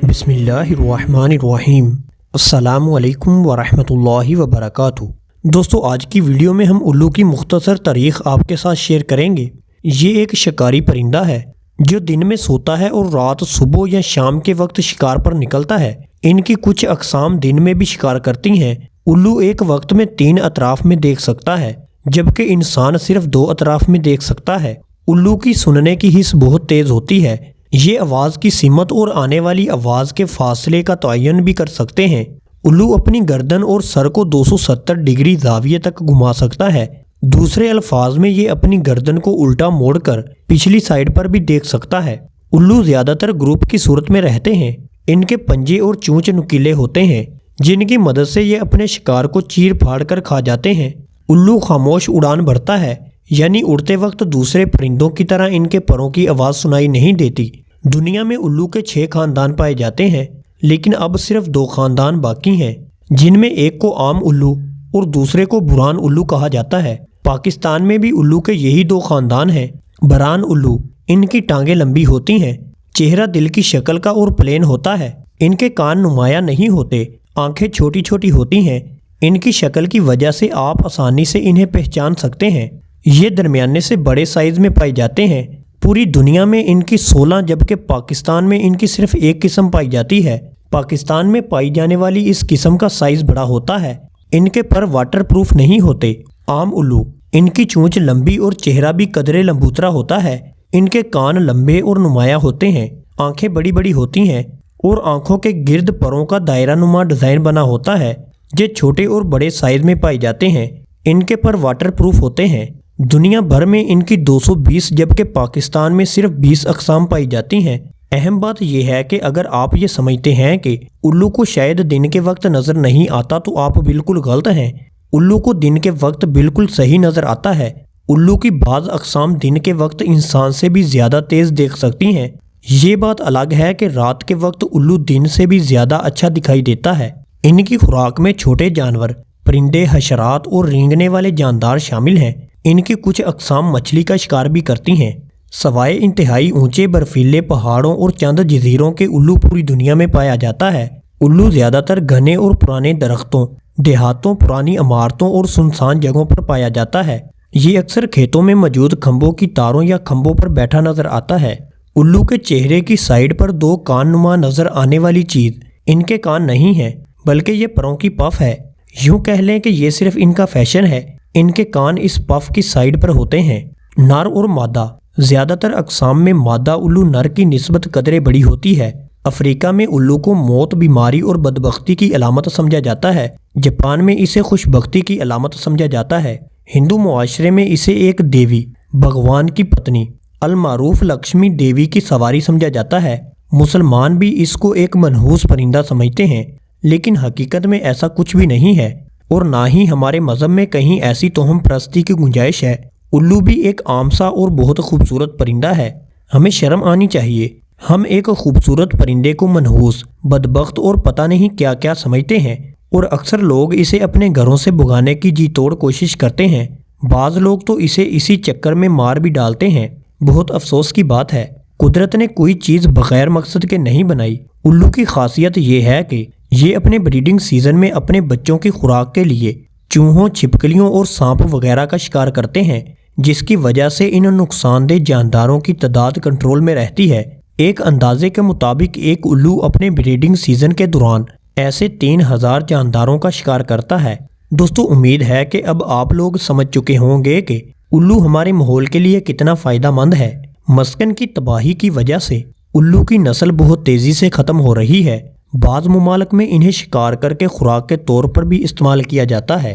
बिस्मिल्लाहिर्रहमानिर्रहीम। अस्सलामुअलैकुम वरहमतुल्लाहि वबरकातुहू। दोस्तों, आज की वीडियो में हम उल्लू की मुख्तसर तारीख़ आपके साथ शेयर करेंगे। ये एक शिकारी परिंदा है जो दिन में सोता है और रात सुबह या शाम के वक्त शिकार पर निकलता है। इनकी कुछ अक़साम दिन में भी शिकार करती हैं। उल्लू एक वक्त में 3 अतराफ में देख सकता है, जबकि इंसान सिर्फ 2 अतराफ में देख सकता है। उल्लू की सुनने की हिस्स बहुत तेज़ होती है। ये आवाज़ की सिमत और आने वाली आवाज़ के फासले का तयन भी कर सकते हैं। उल्लू अपनी गर्दन और सर को 270 डिग्री ज़ाविये तक घुमा सकता है। दूसरे अल्फाज में ये अपनी गर्दन को उल्टा मोड़कर पिछली साइड पर भी देख सकता है। उल्लू ज़्यादातर ग्रुप की सूरत में रहते हैं। इनके पंजे और चोंच नुकीले होते हैं, जिनकी मदद से ये अपने शिकार को चीर फाड़ कर खा जाते हैं। उल्लू खामोश उड़ान भरता है, यानी उड़ते वक्त दूसरे परिंदों की तरह इनके परों की आवाज़ सुनाई नहीं देती। दुनिया में उल्लू के 6 खानदान पाए जाते हैं, लेकिन अब सिर्फ 2 खानदान बाकी हैं, जिनमें एक को आम उल्लू और दूसरे को बुरान उल्लू कहा जाता है। पाकिस्तान में भी उल्लू के यही 2 खानदान हैं। बरान उल्लू, इनकी टांगें लंबी होती हैं, चेहरा दिल की शक्ल का और प्लेन होता है। इनके कान नुमाया नहीं होते, आंखें छोटी छोटी होती हैं। इनकी शक्ल की वजह से आप आसानी से इन्हें पहचान सकते हैं। ये दरमियाने से बड़े साइज़ में पाए जाते हैं। पूरी दुनिया में इनकी 16, जबकि पाकिस्तान में इनकी सिर्फ 1 किस्म पाई जाती है। पाकिस्तान में पाई जाने वाली इस किस्म का साइज़ बड़ा होता है। इनके पर वाटर प्रूफ नहीं होते। आम उल्लू, इनकी चोंच लंबी और चेहरा भी कदरे लंबूतरा होता है। इनके कान लंबे और नुमाया होते हैं, आंखें बड़ी बड़ी होती हैं और आंखों के गिर्द परों का दायरा नुमा डिज़ाइन बना होता है। ये छोटे और बड़े साइज़ में पाए जाते हैं। इनके पर वाटर प्रूफ होते हैं। दुनिया भर में इनकी 220, जबकि पाकिस्तान में सिर्फ 20 अक़साम पाई जाती हैं। अहम बात यह है कि अगर आप ये समझते हैं कि उल्लू को शायद दिन के वक्त नज़र नहीं आता, तो आप बिल्कुल गलत हैं। उल्लू को दिन के वक्त बिल्कुल सही नज़र आता है। उल्लू की बाज़ अक़साम दिन के वक्त इंसान से भी ज़्यादा तेज़ देख सकती हैं। ये बात अलग है कि रात के वक्त उल्लू दिन से भी ज़्यादा अच्छा दिखाई देता है। इनकी खुराक में छोटे जानवर, परिंदे, हशरात और रेंगने वाले जानदार शामिल हैं। इनकी कुछ अक़साम मछली का शिकार भी करती हैं। सवाए इंतहाई ऊंचे बर्फीले पहाड़ों और चंद जजीरों के उल्लू पूरी दुनिया में पाया जाता है। उल्लू ज़्यादातर घने और पुराने दरख्तों, देहातों, पुरानी इमारतों और सुनसान जगहों पर पाया जाता है। ये अक्सर खेतों में मौजूद खंभों की तारों या खंभों पर बैठा नजर आता है। उल्लू के चेहरे की साइड पर 2 कान नुमा नजर आने वाली चीज़ इनके कान नहीं है, बल्कि ये परों की पफ है। यूँ कह लें कि ये सिर्फ इनका फैशन है। इनके कान इस पफ की साइड पर होते हैं। नर और मादा, ज़्यादातर अक़साम में मादा उल्लू नर की निस्बत कदरे बड़ी होती है। अफ्रीका में उल्लू को मौत, बीमारी और बदबख्ती की अलामत समझा जाता है। जापान में इसे खुशबख्ती की अलामत समझा जाता है। हिंदू मुआशरे में इसे एक देवी, भगवान की पत्नी, अलमारूफ लक्ष्मी देवी की सवारी समझा जाता है। मुसलमान भी इसको एक मनहूस परिंदा समझते हैं, लेकिन हकीकत में ऐसा कुछ भी नहीं है और ना ही हमारे मज़हब में कहीं ऐसी तोहम परस्ती की गुंजाइश है। उल्लू भी एक आम सा और बहुत खूबसूरत परिंदा है। हमें शर्म आनी चाहिए। हम एक खूबसूरत परिंदे को मनहूस, बदबख्त और पता नहीं क्या क्या समझते हैं, और अक्सर लोग इसे अपने घरों से भगाने की जी तोड़ कोशिश करते हैं। बाज़ लोग तो इसे इसी चक्कर में मार भी डालते हैं। बहुत अफसोस की बात है, कुदरत ने कोई चीज़ बगैर मकसद के नहीं बनाई। उल्लू की खासियत ये है कि ये अपने ब्रीडिंग सीजन में अपने बच्चों की खुराक के लिए चूहों, छिपकलियों और सांप वगैरह का शिकार करते हैं, जिसकी वजह से इन नुकसानदेह जानदारों की तादाद कंट्रोल में रहती है। एक अंदाजे के मुताबिक एक उल्लू अपने ब्रीडिंग सीजन के दौरान ऐसे 3000 जानदारों का शिकार करता है। दोस्तों, उम्मीद है कि अब आप लोग समझ चुके होंगे कि उल्लू हमारे माहौल के लिए कितना फ़ायदेमंद है। मस्कन की तबाही की वजह से उल्लू की नस्ल बहुत तेज़ी से ख़त्म हो रही है। बाज़ मुमालिक में इन्हें शिकार करके खुराक के तौर पर भी इस्तेमाल किया जाता है।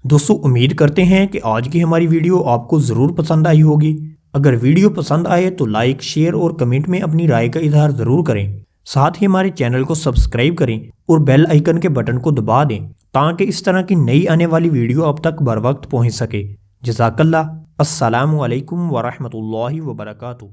दोस्तों, उम्मीद करते हैं कि आज की हमारी वीडियो आपको ज़रूर पसंद आई होगी। अगर वीडियो पसंद आए तो लाइक, शेयर और कमेंट में अपनी राय का इजहार ज़रूर करें। साथ ही हमारे चैनल को सब्सक्राइब करें और बेल आइकन के बटन को दबा दें, ताकि इस तरह की नई आने वाली वीडियो अब तक बर वक्त पहुँच सके। जज़ाकल्लाह। अस्सलामु अलैकुम वरहमतुल्लाहि वबरकातुहू।